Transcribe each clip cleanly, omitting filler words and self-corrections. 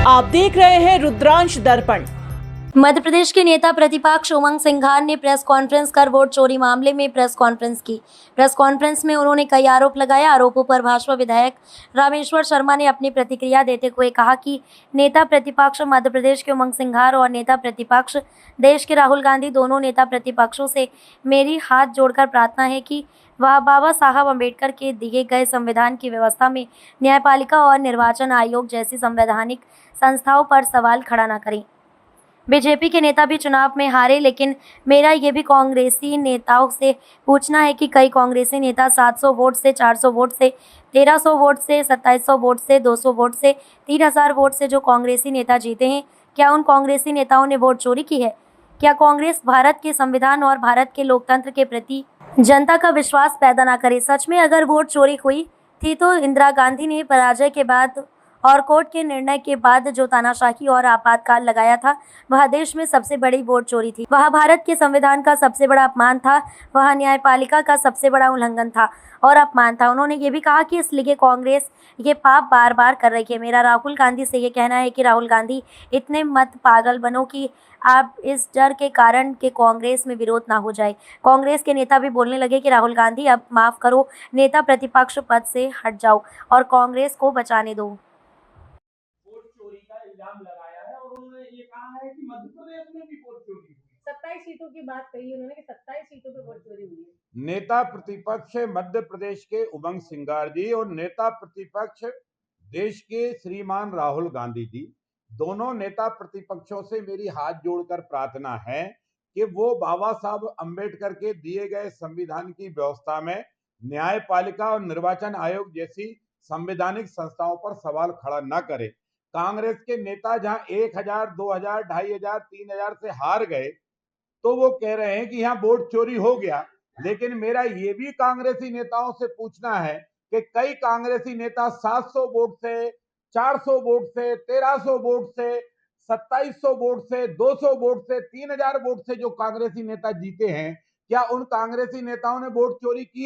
आप देख रहे हैं रुद्रांश दर्पण। मध्य प्रदेश के नेता प्रतिपक्ष उमंग सिंघार ने प्रेस कॉन्फ्रेंस कर वोट चोरी मामले में प्रेस कॉन्फ्रेंस की। प्रेस कॉन्फ्रेंस में उन्होंने कई आरोप लगाए। आरोपों पर भाजपा विधायक रामेश्वर शर्मा ने अपनी प्रतिक्रिया देते हुए कहा कि नेता प्रतिपक्ष मध्य प्रदेश के उमंग सिंघार और नेता प्रतिपक्ष देश के राहुल गांधी, दोनों नेता प्रतिपक्षों से मेरी हाथ जोड़कर प्रार्थना है कि वह बाबा साहब अम्बेडकर के दिए गए संविधान की व्यवस्था में न्यायपालिका और निर्वाचन आयोग जैसी संवैधानिक संस्थाओं पर सवाल खड़ा न करें। बीजेपी के नेता भी चुनाव में हारे, लेकिन मेरा ये भी कांग्रेसी नेताओं से पूछना है कि कई कांग्रेसी नेता 700 वोट से, 400 वोट से, 1300 वोट से, 2700 वोट से, 200 वोट से, 3000 वोट से जो कांग्रेसी नेता जीते हैं, क्या उन कांग्रेसी नेताओं ने वोट चोरी की है? क्या कांग्रेस भारत के संविधान और भारत के लोकतंत्र के प्रति जनता का विश्वास पैदा न करे? सच में अगर वोट चोरी हुई थी तो इंदिरा गांधी ने पराजय के बाद और कोर्ट के निर्णय के बाद जो तानाशाही और आपातकाल लगाया था, वह देश में सबसे बड़ी वोट चोरी थी। वह भारत के संविधान का सबसे बड़ा अपमान था। वह न्यायपालिका का सबसे बड़ा उल्लंघन था और अपमान था। उन्होंने ये भी कहा कि इसलिए कांग्रेस ये पाप बार बार कर रही है। मेरा राहुल गांधी से ये कहना है कि राहुल गांधी, इतने मत पागल बनो कि आप इस डर के कारण कि कांग्रेस में विरोध ना हो जाए। कांग्रेस के नेता भी बोलने लगे कि राहुल गांधी, अब माफ करो, नेता प्रतिपक्ष पद से हट जाओ और कांग्रेस को बचाने दो। चोरी का इल्जाम लगाया है और उन्होंने ये कहा है कि मध्य प्रदेश में भी वोट चोरी हुई। 27 सीटों की बात कही उन्होंने कि 27 सीटों पे वोट चोरी हुई है। नेता प्रतिपक्ष मध्य प्रदेश के उमंग सिंघार जी और नेता प्रतिपक्ष देश के श्रीमान राहुल गांधी जी, दोनों नेता प्रतिपक्षों से मेरी हाथ जोड़कर प्रार्थना है कि वो बाबा साहब अम्बेडकर के दिए गए संविधान की व्यवस्था में न्यायपालिका और निर्वाचन आयोग जैसी संवैधानिक संस्थाओं पर सवाल खड़ा न करे। कांग्रेस के नेता जहां 1000, 2000, 2500, 3000 से हार गए तो वो कह रहे हैं कि यहाँ वोट चोरी हो गया। लेकिन मेरा ये भी कांग्रेसी नेताओं से पूछना है कि कई कांग्रेसी नेता 700 वोट से, 400 वोट से, 1300 वोट से, 2700 वोट से, 200 वोट से, 3000 वोट से जो कांग्रेसी नेता जीते हैं, क्या उन कांग्रेसी नेताओं ने वोट चोरी की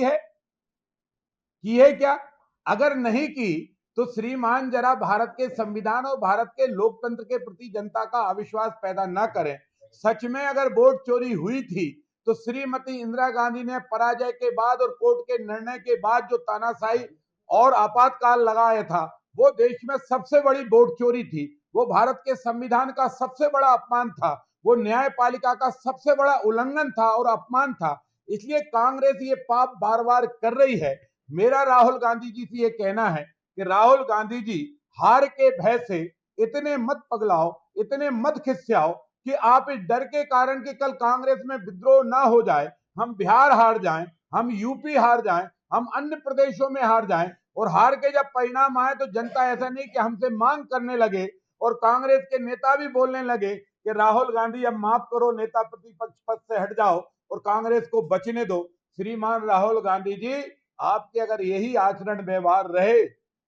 है क्या? अगर नहीं की तो श्रीमान जरा भारत के संविधान और भारत के लोकतंत्र के प्रति जनता का अविश्वास पैदा न करें। सच में अगर वोट चोरी हुई थी तो श्रीमती इंदिरा गांधी ने पराजय के बाद और कोर्ट के निर्णय के बाद जो तानाशाही और आपातकाल लगाया था, वो देश में सबसे बड़ी वोट चोरी थी। वो भारत के संविधान का सबसे बड़ा अपमान था। वो न्यायपालिका का सबसे बड़ा उल्लंघन था और अपमान था। इसलिए कांग्रेस ये पाप बार बार कर रही है। मेरा राहुल गांधी जी से ये कहना है कि राहुल गांधी जी, हार के भय से इतने मत पगलाओ, इतने मत खिसियाओ कि आप इस डर के कारण कि कल कांग्रेस में विद्रोह ना हो जाए, हम बिहार हार जाएं, हम यूपी हार जाएं, हम अन्य प्रदेशों में हार जाएं और हार के जब परिणाम आए तो जनता ऐसा नहीं कि हमसे मांग करने लगे और कांग्रेस के नेता भी बोलने लगे कि राहुल गांधी अब माफ करो, नेता प्रतिपक्ष पद से हट जाओ और कांग्रेस को बचने दो। श्रीमान राहुल गांधी जी, आपके अगर यही आचरण व्यवहार रहे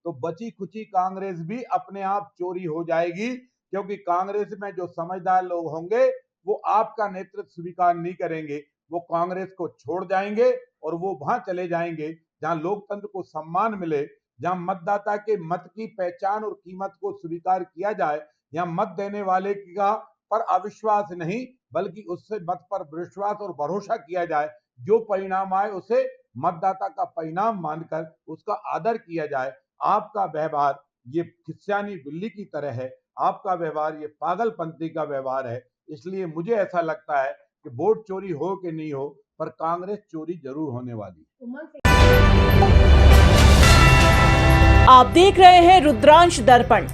तो बची खुची कांग्रेस भी अपने आप चोरी हो जाएगी, क्योंकि कांग्रेस में जो समझदार लोग होंगे वो आपका नेतृत्व स्वीकार नहीं करेंगे। वो कांग्रेस को छोड़ जाएंगे और वो वहां चले जाएंगे जहां लोकतंत्र को सम्मान मिले, जहां मतदाता के मत की पहचान और कीमत को स्वीकार किया जाए, या मत देने वाले का पर अविश्वास नहीं बल्कि उससे मत पर विश्वास और भरोसा किया जाए। जो परिणाम आए उसे मतदाता का परिणाम मानकर उसका आदर किया जाए। आपका व्यवहार ये खिस्यानी बिल्ली की तरह है। आपका व्यवहार ये पागलपंथी का व्यवहार है। इसलिए मुझे ऐसा लगता है कि वोट चोरी हो कि नहीं हो, पर कांग्रेस चोरी जरूर होने वाली है। आप देख रहे हैं रुद्रांश दर्पण।